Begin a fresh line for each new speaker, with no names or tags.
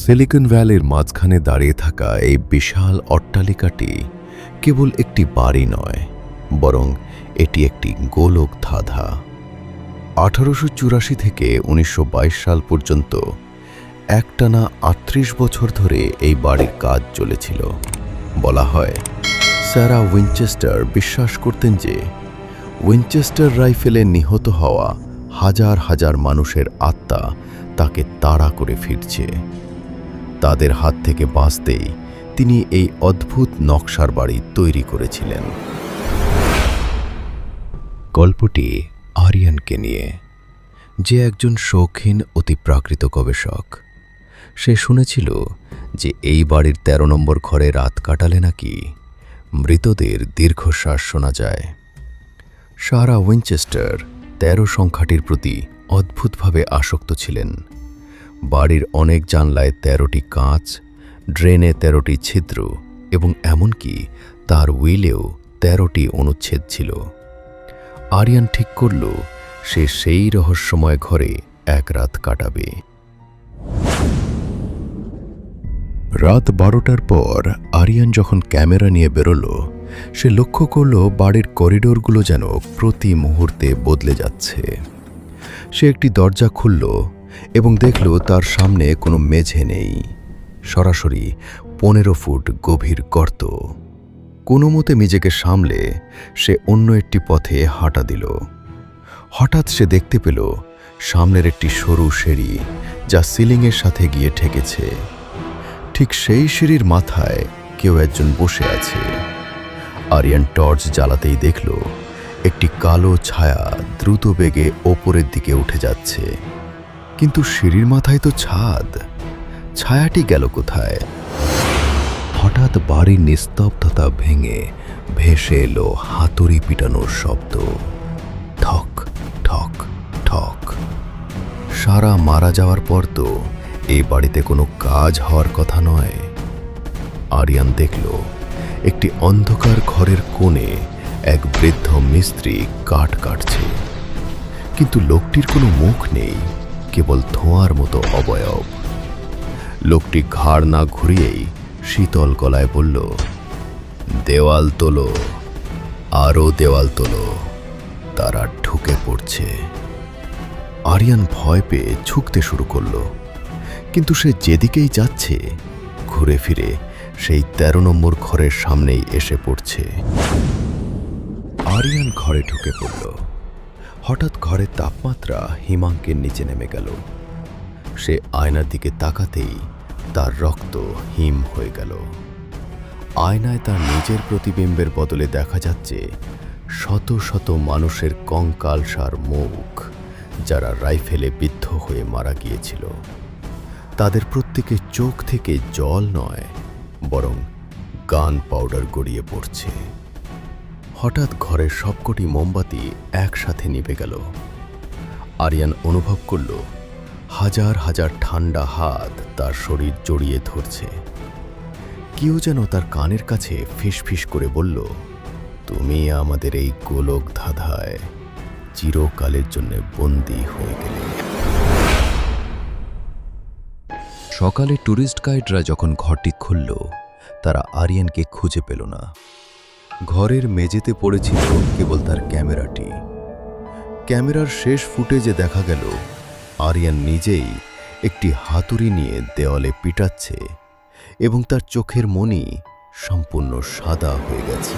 Silicon ভ্যালির মাঝখানে দাঁড়িয়ে থাকা এই বিশাল অট্টালিকাটি কেবল একটি বাড়ি নয়, বরং এটি একটি গোলক ধাঁধা। 1884 থেকে 1922 সাল পর্যন্ত একটানা 38 বছর ধরে এই বাড়ির কাজ চলেছিল। বলা হয়, স্যারা উইনচেস্টার বিশ্বাস করতেন যে উইনচেস্টার রাইফেলে নিহত হওয়া হাজার হাজার মানুষের আত্মা তাকে তাড়া করে ফিরছে। তাদের হাত থেকে বাঁচতেই তিনি এই অদ্ভুত নকশার বাড়ি তৈরি করেছিলেন। গল্পটি আরিয়ানকে নিয়ে, যে একজন শৌখিন অতিপ্রাকৃত গবেষক। সে শুনেছিল যে এই বাড়ির 13 নম্বর ঘরে রাত কাটালে নাকি মৃতদের দীর্ঘশ্বাস শোনা যায়। সারা উইনচেস্টার 13 সংখ্যাটির প্রতি অদ্ভুতভাবে আসক্ত ছিলেন। বাড়ির অনেক জানলায় 13টি কাঁচ, ড্রেনে 13টি ছিদ্র এবং এমনকি তার উইলেও 13টি অনুচ্ছেদ ছিল। আরিয়ান ঠিক করল সে সেই রহস্যময় ঘরে এক রাত কাটাবে। রাত 12টার পর আরিয়ান যখন ক্যামেরা নিয়ে বেরোল, সে লক্ষ্য করল বাড়ির করিডোরগুলো যেন প্রতি মুহূর্তে বদলে যাচ্ছে। সে একটি দরজা খুলল এবং দেখল তার সামনে কোনো মেঝে নেই, সরাসরি 15 ফুট গভীর গর্ত। কোনো মতে নিজেকে সামলে সে অন্য একটি পথে হাঁটা দিল। হঠাৎ সে দেখতে পেল সামনের একটি সরু সিঁড়ি, যা সিলিংয়ের সাথে গিয়ে ঠেকেছে। ঠিক সেই সিঁড়ির মাথায় কেউ একজন বসে আছে। আরিয়ান টর্চ জ্বালাতেই দেখল একটি কালো ছায়া দ্রুত বেগে ওপরের দিকে উঠে যাচ্ছে। কিন্তু সিঁড়ির মাথায় তো ছাদ, ছায়াটি গেল কোথায়? হঠাৎ বাড়ির নিস্তব্ধতা ভেঙে ভেসে এলো হাতুড়ি পিটানোর শব্দ। ঠক ঠক ঠক। সারা মারা যাওয়ার পর তো এই বাড়িতে কোনো কাজ হওয়ার কথা নয়। আরিয়ান দেখল একটি অন্ধকার ঘরের কোণে এক বৃদ্ধ মিস্ত্রি কাঠ কাটছে, কিন্তু লোকটির কোনো মুখ নেই, কেবল ধোঁয়ার মতো অবয়ব। লোকটি ঘাড় না ঘুরিয়েই শীতল গলায় বলল, দেওয়াল তোলো, আরও দেওয়াল তোলো, তারা ঢুকে পড়ছে। আরিয়ান ভয় পেয়ে ছুটতে শুরু করল, কিন্তু সে যেদিকেই যাচ্ছে ঘুরে ফিরে সেই 13 নম্বর ঘরের সামনেই এসে পড়ছে। আরিয়ান ঘরে ঢুকে পড়ল। হঠাৎ ঘরের তাপমাত্রা হিমাঙ্কের নিচে নেমে গেল। সে আয়নার দিকে তাকাতেই তার রক্ত হিম হয়ে গেল। আয়নায় তার নিজের প্রতিবিম্বের বদলে দেখা যাচ্ছে শত শত মানুষের কঙ্কালসার মুখ, যারা রাইফেলে বিদ্ধ হয়ে মারা গিয়েছিল। তাদের প্রত্যেকের চোখ থেকে জল নয়, বরং গান পাউডার গড়িয়ে পড়ছে। হঠাৎ ঘরের সবকটি মোমবাতি একসাথে নিভে গেল। আরিয়ান অনুভব করল হাজার হাজার ঠান্ডা হাত তার শরীর জড়িয়ে ধরছে। কেউ যেন তার কানের কাছে ফিসফিস করে বলল, তুমি আমাদের এই গোলক ধাঁধায় চিরকালের জন্য বন্দী হয়ে গেলে। সকালে ট্যুরিস্ট গাইডরা যখন ঘরটি খুলল, তারা আরিয়ানকে খুঁজে পেল না। ঘরের মেঝেতে পড়েছিল কেবল তার ক্যামেরাটি। ক্যামেরার শেষ ফুটেজে দেখা গেল আরিয়ান নিজেই একটি হাতুড়ি নিয়ে দেওয়ালে পিটাচ্ছে এবং তার চোখের মণি সম্পূর্ণ সাদা হয়ে গেছে।